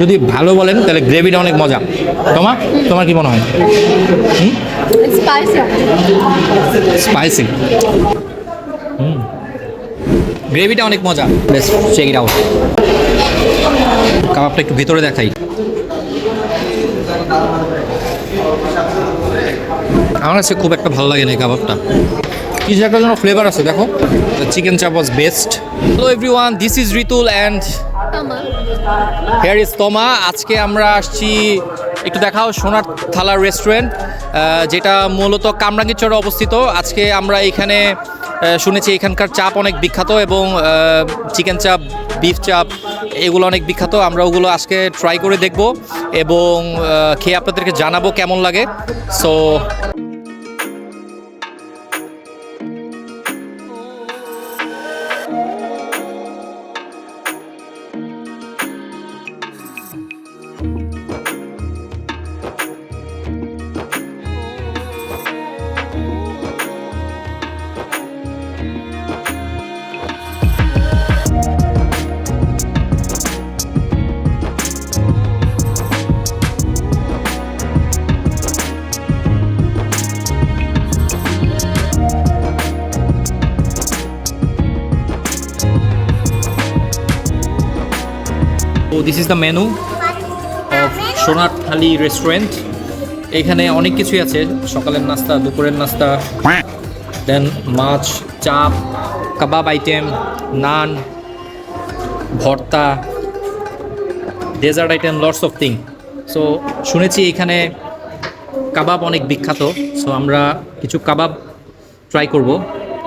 যদি ভালো বলেন তাহলে গ্রেভিটা অনেক মজা। তোমার কি মনে হয়? স্পাইসি। গ্রেভিটা অনেক মজা। বেশ, চেক ইট আউট। কাবাবটা একটু ভিতরে দেখাই। আমার কাছে খুব একটা ভালো লাগে না এই কাবাবটা, কিছু একটা যেন ফ্লেভার আছে। দেখো, chicken chaap was best. Hello everyone, this is Ritul and here is Toma. আজকে আমরা আসছি, একটু দেখাও, সোনার থালা রেস্টুরেন্ট, যেটা মূলত কামরাঙ্গীরচরে অবস্থিত। আজকে আমরা এখানে শুনেছি এখানকার চাপ অনেক বিখ্যাত এবং চিকেন চাপ, বিফ চাপ এগুলো অনেক বিখ্যাত। আমরা ওগুলো আজকে ট্রাই করে দেখব এবং খেয়ে আপনাদেরকে জানাবো কেমন লাগে। So this is the menu of সোনার থালি রেস্টুরেন্ট। এখানে অনেক কিছুই আছে, সকালের নাস্তা, দুপুরের নাস্তা, দেন মাছ, চাপ, কাবাব item, naan, bharta, dessert item, lots of thing. So শুনেছি এখানে কাবাব অনেক বিখ্যাত। সো আমরা কিছু কাবাব ট্রাই করব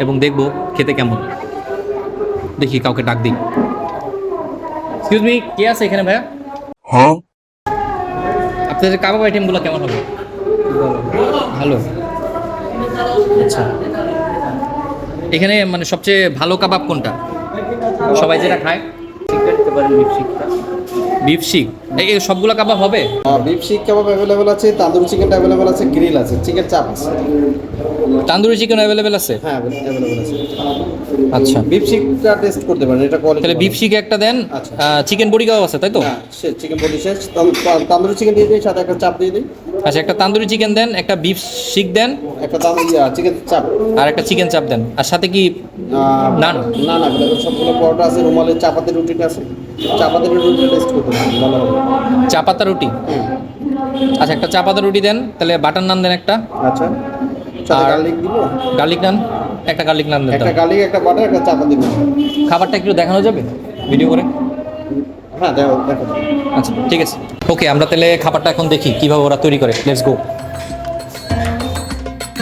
এবং দেখব খেতে কেমন। দেখি কাউকে ডাক দিই। এক্সকিউজ মি, কে আছে এখানে ভাইয়া? হ্যাঁ, আপনাদের কাবাব আইটেমগুলো কেমন হবে? ভালো। আচ্ছা, এখানে মানে সবচেয়ে ভালো কাবাব কোনটা সবাই যেটা খায়? বিফ শিক। এই সবগুলো কাবাব হবে? বিফ শিক কাবাব অ্যাভেলেবেল আছে, তান্দুরি চিকেনটা অ্যাভেলেবেল আছে, গ্রিল আছে, চিকেন চাপ আছে। তান্দুরি চিকেন অ্যাভেলেবেল আছে? হ্যাঁ, অ্যাভেলেবেল আছে। আচ্ছা, বিফ শিকটা টেস্ট করতে পারেন, এটা কোয়ালিটি। তাহলে বিফ শিক একটা দেন। আচ্ছা। চিকেন বড়ি কাবাব আছে তাই তো? হ্যাঁ, সে চিকেন বডি শেষ। তান্দুরি চিকেন দিয়ে দিই, সাথে একটা চাপ দিয়ে দিই। আচ্ছা, একটা তান্দুরি চিকেন দেন, একটা বিফ শিক দেন, একটা চিকেন চাপ, আর একটা চিকেন চাপ দেন। আর সাথে কি নান? না অ্যাভেলেবেল সবগুলো পরোটা আছে, রুমালের চাপাতি রুটিটা আছে। চাপাতি রুটিটা টেস্ট করতে পারেন, ভালো হবে। চা পাতা রুটি? আচ্ছা, একটা চা পাতা রুটি দেন। তাহলে বাটার নান দেন একটা। আচ্ছা, সাথে আর গার্লিক দিব। গার্লিক নান, একটা গার্লিক নান দেন। একটা গার্লিক, একটা বাটার, একটা চাপাতি দিব। খাবারটা একটু দেখানো যাবে ভিডিও করে? হ্যাঁ, দেখো। আচ্ছা, ঠিক আছে। ওকে, আমরা তাহলে খাবারটা এখন দেখি কিভাবে ওরা তৈরি করে। Let's go.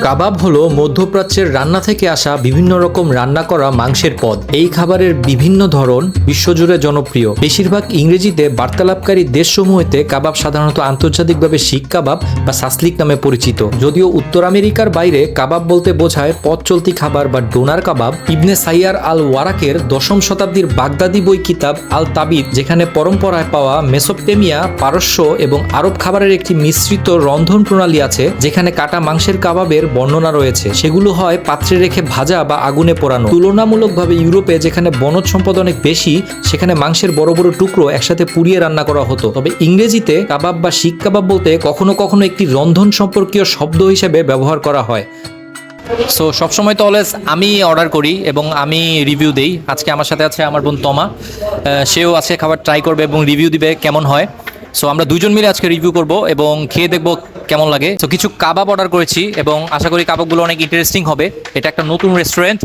কাবাব হলো মধ্যপ্রাচ্যের রান্না থেকে আসা বিভিন্ন রকম রান্না করা মাংসের পদ। এই খাবারের বিভিন্ন ধরন বিশ্বজুড়ে জনপ্রিয়। বেশিরভাগ ইংরেজিতে বার্তালাপকারী দেশসমূহেতে কাবাব সাধারণত আন্তর্জাতিকভাবে শিক কাবাব বা সাসলিক নামে পরিচিত। যদিও উত্তর আমেরিকার বাইরে কাবাব বলতে বোঝায় পথ চলতি খাবার বা ডোনার কাবাব। ইবনে সাইয়ার আল ওয়ারাকের 10ম শতাব্দীর বাগদাদি বই কিতাব আল তাবিদ, যেখানে পরম্পরায় পাওয়া মেসোপটেমিয়া, পারস্য এবং আরব খাবারের একটি মিশ্রিত রন্ধন প্রণালী আছে, যেখানে কাটা মাংসের কাবাবের বর্ণনা রয়েছে। সেগুলো হয় পাত্রে রেখে ভাজা বা আগুনে পোড়ানো। তুলনামূলকভাবে ইউরোপে, যেখানে বনজ সম্পদ অনেক বেশি, সেখানে মাংসের বড় বড় টুকরো একসাথে পুড়িয়ে রান্না করা হতো। তবে ইংরেজিতে কাবাব বা শিক কাবাব বলতে কখনো কখনো একটি রন্ধন সম্পর্কীয় শব্দ হিসেবে ব্যবহার করা হয়। সো সবসময় তো অলওয়েজ আমি অর্ডার করি এবং আমি রিভিউ দেই। আজকে আমার সাথে আছে আমার বোন তমা, সেও আজকে খাবার ট্রাই করবে এবং রিভিউ দিবে কেমন হয়। সো আমরা দুজন মিলে আজকে রিভিউ করব এবং খেয়ে দেখব কেমন লাগে। সো কিছু কাবাব অর্ডার করেছি এবং আশা করি কাবাবগুলো অনেক ইন্টারেস্টিং হবে। এটা একটা নতুন রেস্টুরেন্ট,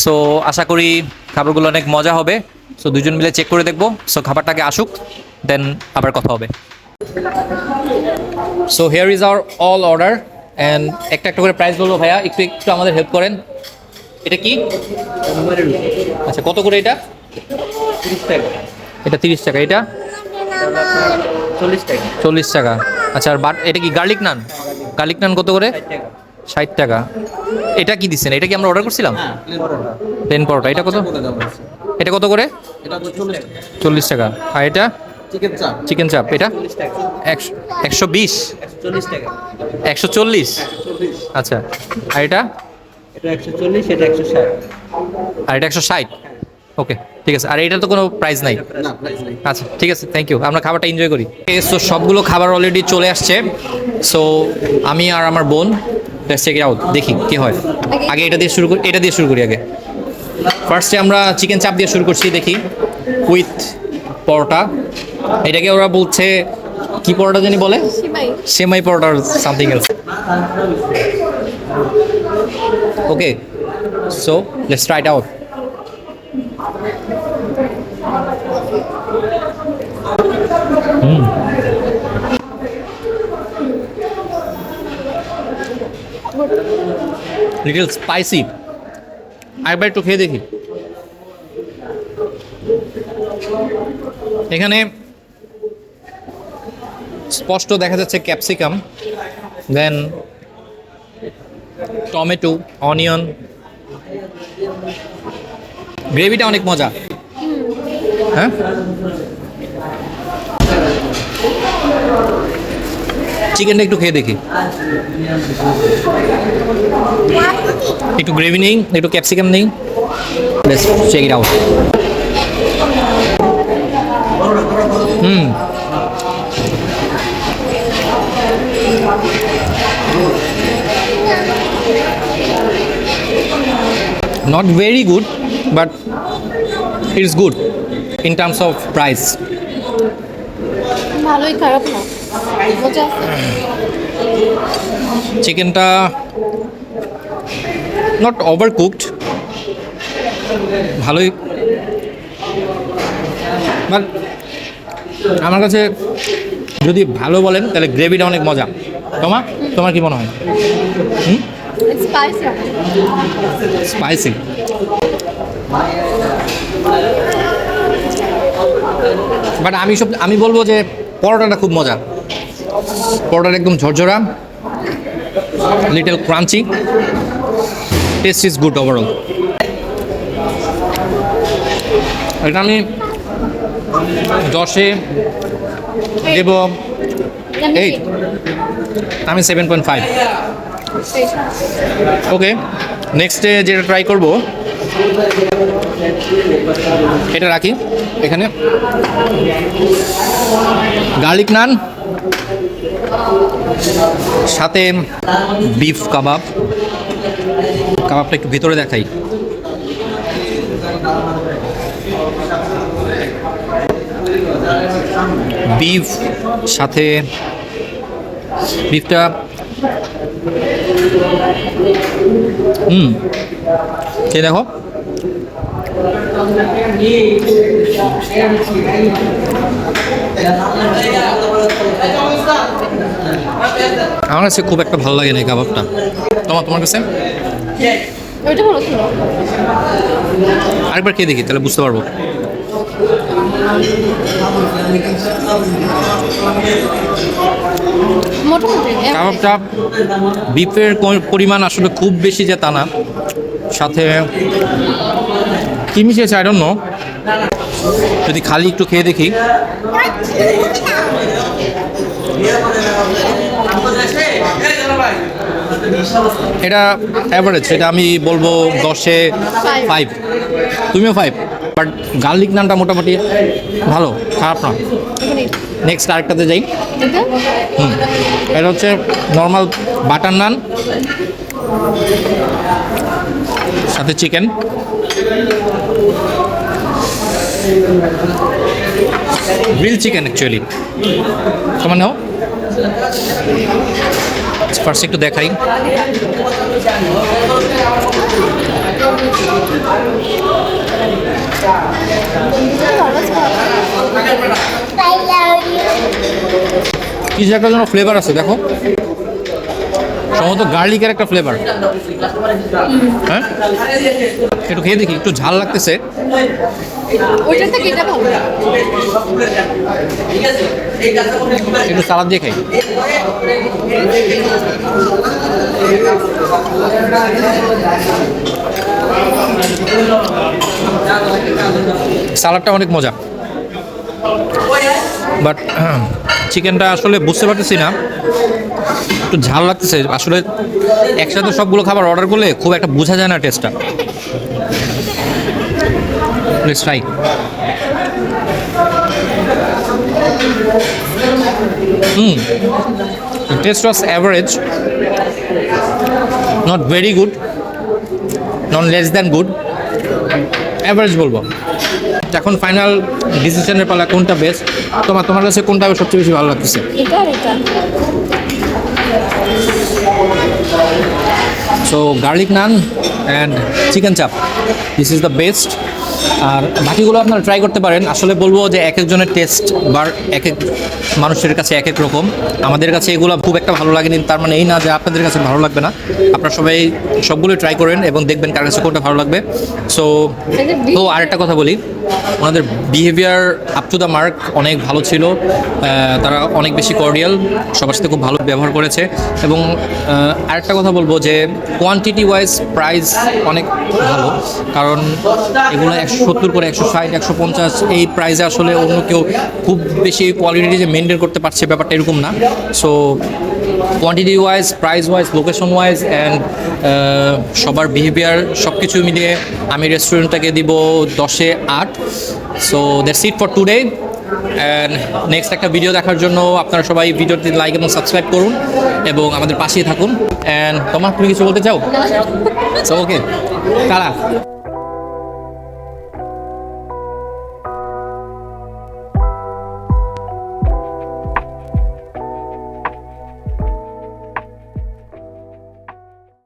সো আশা করি খাবারগুলো অনেক মজা হবে। সো দুজন মিলে চেক করে দেখবো। সো খাবারটাকে আসুক, দেন আবার কথা হবে। So here is our all order and একটা একটা করে প্রাইস বলবো। ভাইয়া একটু একটু আমাদের হেল্প করেন। এটা কি? আচ্ছা, কত করে এটা? 30 টাকা। এটা 30 টাকা। এটা 40 টাকা। 40 টাকা। আচ্ছা, আর এটা কি গার্লিক নান? গার্লিক নান কত করে? 60 টাকা। এটা কি দিচ্ছেন? এটা কি আমরা অর্ডার করছিলাম? প্লেন পরোটা। এটা কত? এটা কত করে? এটা 40 টাকা। 40 টাকা। আর এটা চিকেন চাপ। চিকেন চাপ, এটা 120? 40 টাকা। 140? আচ্ছা, আর এটা? এটা 140, এটা 160। আর এটা 160? ওকে। ঠিক আছে, আর এটা তো কোনো প্রাইস নাই? না প্রাইস নেই। আচ্ছা ঠিক আছে, থ্যাংক ইউ, আমরা খাবারটা এনজয় করি। সো সবগুলো খাবার অলরেডি চলে আসছে। সো আমি আর আমার বোন চেক আউট, দেখি কি হয়। আগে এটা দিয়ে শুরু করি, এটা দিয়ে শুরু করি আগে। ফার্স্টে আমরা চিকেন চাপ দিয়ে শুরু করছি, দেখি উইথ পরোটা। এটাকে ওরা বলছে কি পরোটা জানি বলে, সিমাই। সেমাই paratha something else. Okay, so let's try it out. Little spicy. আরেকবার একটু খেয়ে দেখি। এখানে স্পষ্ট দেখা যাচ্ছে ক্যাপসিকাম, দেন টমেটো, অনিয়ন। গ্রেভিটা অনেক মজা। হ্যাঁ, চিকেনটা একটু খেয়ে দেখি। একটু গ্রেভি নেই, একটু ক্যাপসিকাম নেই। Let's check it out. Not very good, but it's good in terms of price. ভালোই, খারাপ না, মজা আছে। চিকেনটা নট ওভার কুকড, ভালোই, বাট আমার কাছে যদি ভালো বলেন তাহলে গ্রেভিটা অনেক মজা। তোমার কি মনে হয়? স্পাইসি। স্পাইসি। বাট আমি বলবো যে পরোটাটা খুব মজা। পরোটাটা একদম ঝরঝরা, little crunchy, test is good overall. এটা আমি 10-এ দেব 8, আমি 7.5। ওকে, নেক্সটে যেটা ট্রাই করব এটা রাখি এখানে। গার্লিক নান, সাথে বিফ কাবাব। কাবাবটা একটু ভিতরে দেখাই। বিফ সাথে বিফটা খেয়ে দেখো। আমার কাছে খুব একটা ভালো লাগে না এই কাবাবটা। তোমার কাছে? ওইটা ভালো ছিল। আরেকবার খেয়ে দেখি, তাহলে বুঝতে পারবো। মোটামুটি কাবাবটা বিফের পরিমাণ আসলে খুব বেশি যে তা না, সাথে কি মিশিয়েছে আই ডোন্ট নো। যদি খালি একটু খেয়ে দেখি। এটা অ্যাভারেজ, এটা আমি বলবো 10-এ 5। তুমিও 5, বাট গার্লিক নানটা মোটামুটি ভালো, খারাপ না। নেক্সট আরেকটাতে যাই। এটা হচ্ছে নর্মাল বাটার নান, সাথে চিকেন। Grill chicken actually. তোমার নাও, ফার্স্ট একটু দেখাই। কিছু একটা যেন ফ্লেভার আছে, দেখো, সম্ভবত গার্লিকের একটা ফ্লেভার। হ্যাঁ, একটু খেয়ে দেখি, একটু ঝাল লাগতেছে। ওইটার থেকে এটা ভালো। একটু সালাদ দিয়ে খাই। সালাদটা অনেক মজা, বাট চিকেনটা আসলে বুঝতে পারতেছি না, একটু ঝাল লাগতেছে। আসলে একসাথে সবগুলো খাবার অর্ডার করলে খুব একটা বোঝা যায় না টেস্টটা। Let's try. The taste was average, not very good, not less than good, average বলবো। এখন ফাইনাল ডিসিশনের পালা, কোনটা বেস্ট? তোমার কাছে কোনটা সবচেয়ে বেশি ভালো লাগতেছে? এটা আর এটা। So garlic naan and chicken chaap, this is the best. আর বাকিগুলো আপনারা ট্রাই করতে পারেন। আসলে বলবো যে এক একজনের টেস্ট বা এক এক মানুষের কাছে এক এক রকম। আমাদের কাছে এগুলো খুব একটা ভালো লাগেনি, তার মানে এই না যে আপনাদের কাছে ভালো লাগবে না। আপনারা সবাই সবগুলো ট্রাই করেন এবং দেখবেন কার কাছে কোনটা ভালো লাগবে। সো তো আরেকটা কথা বলি, ওনাদের behaviour up to the mark অনেক ভালো ছিল। তারা অনেক বেশি কর্ডিয়াল, সবার সাথে খুব ভালো ব্যবহার করেছে। এবং আরেকটা কথা বলবো যে কোয়ান্টিটি ওয়াইজ প্রাইস অনেক ভালো, কারণ এগুলো 170 করে 160 150 এই প্রাইসে আসলে অন্য কেউ খুব বেশি কোয়ালিটি যে মেনটেন করতে পারছে ব্যাপারটা এরকম না। So quantity wise, price wise, location wise and সবার বিহেভিয়ার সব কিছু মিলিয়ে আমি রেস্টুরেন্টটাকে দিব 10-এ 8। So that's it for today. And next একটা ভিডিও দেখার জন্য আপনারা সবাই ভিডিওটি লাইক এবং সাবস্ক্রাইব করুন এবং আমাদের পাশেই থাকুন। অ্যান্ড তুমি কিছু বলতে চাও? So okay, tata.